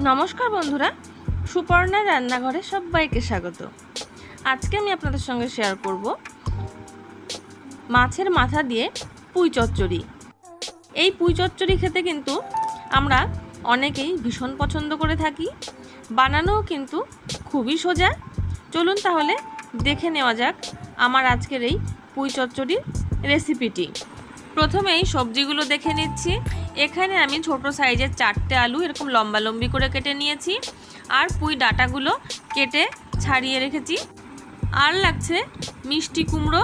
নমস্কার বন্ধুরা, সুপর্ণা রান্নাঘরে সবাইকে স্বাগত। আজকে আমি আপনাদের সঙ্গে শেয়ার করব মাছের মাথা দিয়ে পুঁই চচ্চড়ি। এই পুঁই চচ্চড়ি খেতে কিন্তু আমরা অনেকেই ভীষণ পছন্দ করে থাকি, বানানোও কিন্তু খুবই সোজা। চলুন তাহলে দেখে নেওয়া যাক আমার আজকের এই পুঁই চচ্চড়ির রেসিপিটি। প্রথমেই সবজিগুলো দেখে নিচ্ছি। এখানে আমি ছোট সাইজের 4টে আলু এরকম লম্বা লম্বি করে কেটে নিয়েছি, আর পুঁই ডাঁটাগুলো কেটে ছাড়িয়ে রেখেছি। আর লাগছে মিষ্টি কুমড়ো,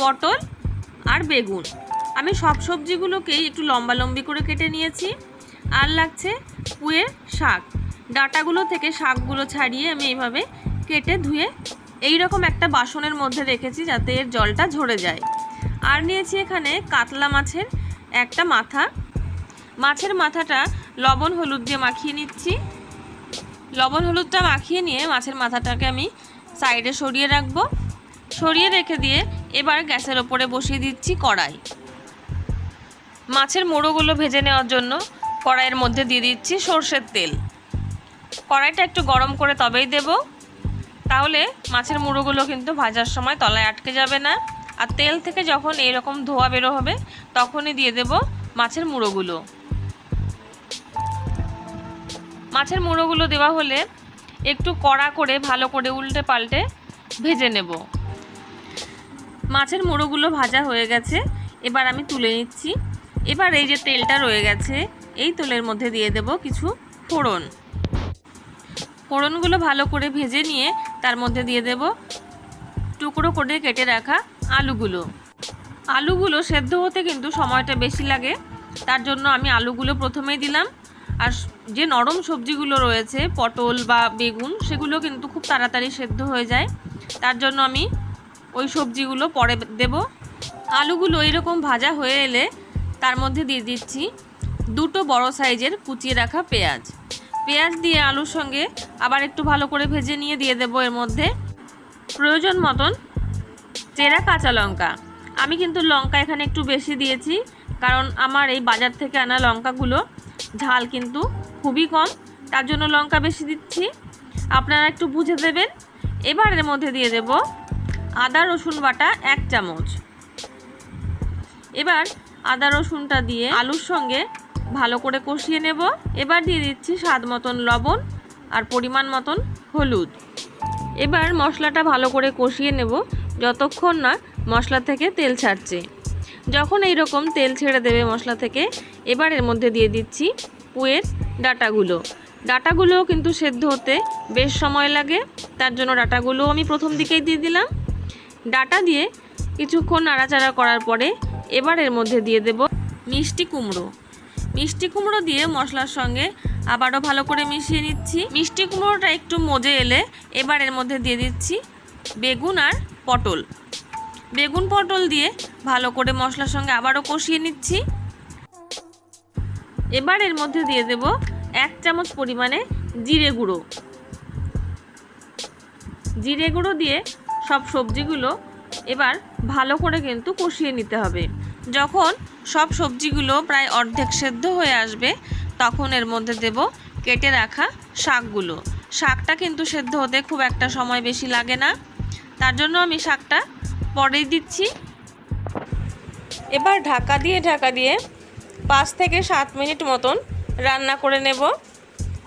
পটল আর বেগুন। আমি সব সবজিগুলোকেই একটু লম্বা লম্বি করে কেটে নিয়েছি। আর লাগছে পুঁইয়ের শাক। ডাঁটাগুলো থেকে শাকগুলো ছাড়িয়ে আমি এইভাবে কেটে ধুয়ে এইরকম একটা বাসনের মধ্যে রেখেছি যাতে এর জলটা ঝরে যায়। আর নিয়েছি এখানে কাতলা মাছের একটা মাথা। মাছের মাথাটা লবণ হলুদ দিয়ে মাখিয়ে নিচ্ছি। লবণ হলুদটা মাখিয়ে নিয়ে মাছের মাথাটাকে আমি সাইডে সরিয়ে রাখবো। সরিয়ে রেখে দিয়ে এবার গ্যাসের ওপরে বসিয়ে দিচ্ছি কড়াই। মাছের মুড়োগুলো ভেজে নেওয়ার জন্য কড়াইয়ের মধ্যে দিয়ে দিচ্ছি সর্ষের তেল। কড়াইটা একটু গরম করে তবেই দেব, তাহলে মাছের মুড়োগুলো কিন্তু ভাজার সময় তলায় আটকে যাবে না। আর তেল থেকে যখন এইরকম ধোয়া বেরো হবে তখনই দিয়ে দেব মাছের মুড়োগুলো। মাছের মুড়োগুলো দেওয়া হলে একটু কড়া করে ভালো করে উল্টে পাল্টে ভেজে নেব। মাছের মুড়োগুলো ভাজা হয়ে গেছে, এবার আমি তুলে নিচ্ছি। এবার এই যে তেলটা রয়ে গেছে এই তেলের মধ্যে দিয়ে দেব কিছু ফোড়ন। ফোড়নগুলো ভালো করে ভেজে নিয়ে তার মধ্যে দিয়ে দেব টুকরো করে কেটে রাখা আলুগুলো। আলুগুলো সেদ্ধ হতে কিন্তু সময়টা বেশি লাগে, তার জন্য আমি আলুগুলো প্রথমেই দিলাম। আর যে নরম সবজিগুলো রয়েছে পটল বা বেগুন, সেগুলো কিন্তু খুব তাড়াতাড়ি সেদ্ধ হয়ে যায়, তার জন্য আমি ওই সবজিগুলো পরে দেব। আলুগুলো এরকম ভাজা হয়ে এলে তার মধ্যে দিয়ে দিচ্ছি 2টো বড় সাইজের কুচিয়ে রাখা পেঁয়াজ। পেঁয়াজ দিয়ে আলুর সঙ্গে আবার একটু ভালো করে ভেজে নিয়ে দিয়ে দেব এর মধ্যে প্রয়োজন মতন চেরা কাঁচা লঙ্কা। আমি কিন্তু লঙ্কা এখানে একটু বেশি দিয়েছি, কারণ আমার এই বাজার থেকে আনা লঙ্কাগুলো ঝাল কিন্তু খুবই কম, তার জন্য লঙ্কা বেশি দিচ্ছি, আপনারা একটু বুঝে দেবেন। এবার এর মধ্যে দিয়ে দেব আদা রসুন বাটা 1 চামচ। এবার আদা রসুনটা দিয়ে আলুর সঙ্গে ভালো করে কষিয়ে নেব। এবার দিয়ে দিচ্ছি স্বাদ মতন লবণ আর পরিমাণ মতন হলুদ। এবার মশলাটা ভালো করে কষিয়ে নেব যতক্ষণ না মশলা থেকে তেল ছাড়ছে। যখন এই রকম তেল ছেড়ে দেবে মশলা থেকে, এবার এর মধ্যে দিয়ে দিচ্ছি পুঁইয়ের ডাঁটাগুলো। ডাঁটাগুলোও কিন্তু সেদ্ধ হতে বেশ সময় লাগে, তার জন্য ডাঁটাগুলো আমি প্রথম দিকেই দিয়ে দিলাম। ডাঁটা দিয়ে কিছুক্ষণ নাড়াচাড়া করার পরে এবার এর মধ্যে দিয়ে দেব মিষ্টি কুমড়ো। মিষ্টি কুমড়ো দিয়ে মশলার সঙ্গে আবারও ভালো করে মিশিয়ে নিচ্ছি। মিষ্টি কুমড়োটা একটু মজে এলে এবার এর মধ্যে দিয়ে দিচ্ছি বেগুন আর পটল। বেগুন পটল দিয়ে ভালো করে মশলার সঙ্গে আবারও কষিয়ে নিচ্ছি। এবার এর মধ্যে দিয়ে দেব 1 চামচ পরিমাণে জিরে গুঁড়ো। জিরে গুঁড়ো দিয়ে সব সবজিগুলো এবার ভালো করে কিন্তু কষিয়ে নিতে হবে। যখন সব সবজিগুলো প্রায় অর্ধেক সেদ্ধ হয়ে আসবে তখন এর মধ্যে দেব কেটে রাখা শাকগুলো। শাকটা কিন্তু সেদ্ধ হতে খুব একটা সময় বেশি লাগে না, তার জন্য আমি শাকটা পরেই দিচ্ছি। এবার ঢাকা দিয়ে 5 থেকে 7 মিনিট মতন রান্না করে নেব।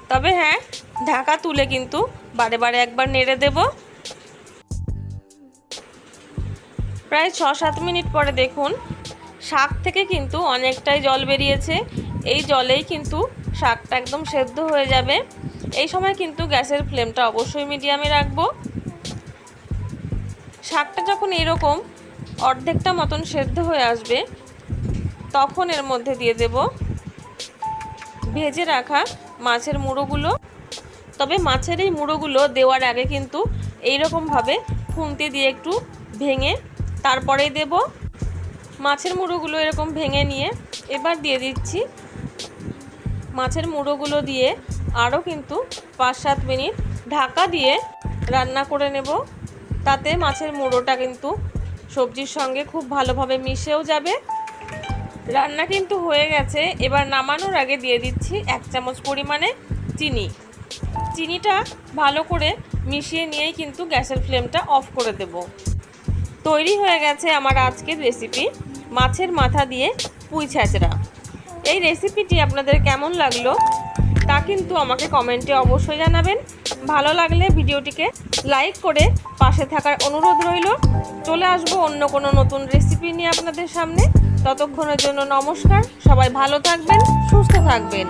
তবে হ্যাঁ, ঢাকা তুলে কিন্তু বারে বারে একবার নেড়ে দেব। প্রায় 6-7 মিনিট পরে দেখুন শাক থেকে কিন্তু অনেকটাই জল বেরিয়েছে। এই জলেই কিন্তু শাকটা একদম সেদ্ধ হয়ে যাবে। এই সময় কিন্তু গ্যাসের ফ্লেমটা অবশ্যই মিডিয়ামে রাখবো। শাকটা যখন এরকম অর্ধেকটা মতন সেদ্ধ হয়ে আসবে তখন এর মধ্যে দিয়ে দেব ভেজে রাখা মাছের মুড়োগুলো। তবে মাছের এই মুড়োগুলো দেওয়ার আগে কিন্তু এইরকমভাবে খুন্তি দিয়ে একটু ভেঙে তারপরেই দেব। মাছের মুড়োগুলো এরকম ভেঙে নিয়ে এবার দিয়ে দিচ্ছি। মাছের মুড়োগুলো দিয়ে আরও কিন্তু 5-7 মিনিট ঢাকা দিয়ে রান্না করে নেব। তাতে মাছের মুড়োটা কিন্তু সবজির সঙ্গে খুব ভালোভাবে মিশেও যাবে। রান্না কিন্তু হয়ে গেছে। এবার নামানোর আগে দিয়ে দিচ্ছি 1 চামচ পরিমাণে চিনিটা ভালো করে মিশিয়ে নিয়েই কিন্তু গ্যাসের ফ্লেমটা অফ করে দেব। তৈরি হয়ে গেছে আমার আজকের রেসিপি, মাছের মাথা দিয়ে পুঁই ছ্যাঁচড়া। এই রেসিপিটি আপনাদের কেমন লাগলো তা কিন্তু আমাকে কমেন্টে অবশ্যই জানাবেন। ভালো লাগলে ভিডিওটিকে লাইক করে পাশে থাকার অনুরোধ রইল। চলে আসবো অন্য কোনো নতুন রেসিপি নিয়ে আপনাদের সামনে। ততক্ষণের জন্য নমস্কার। সবাই ভালো থাকবেন, সুস্থ থাকবেন।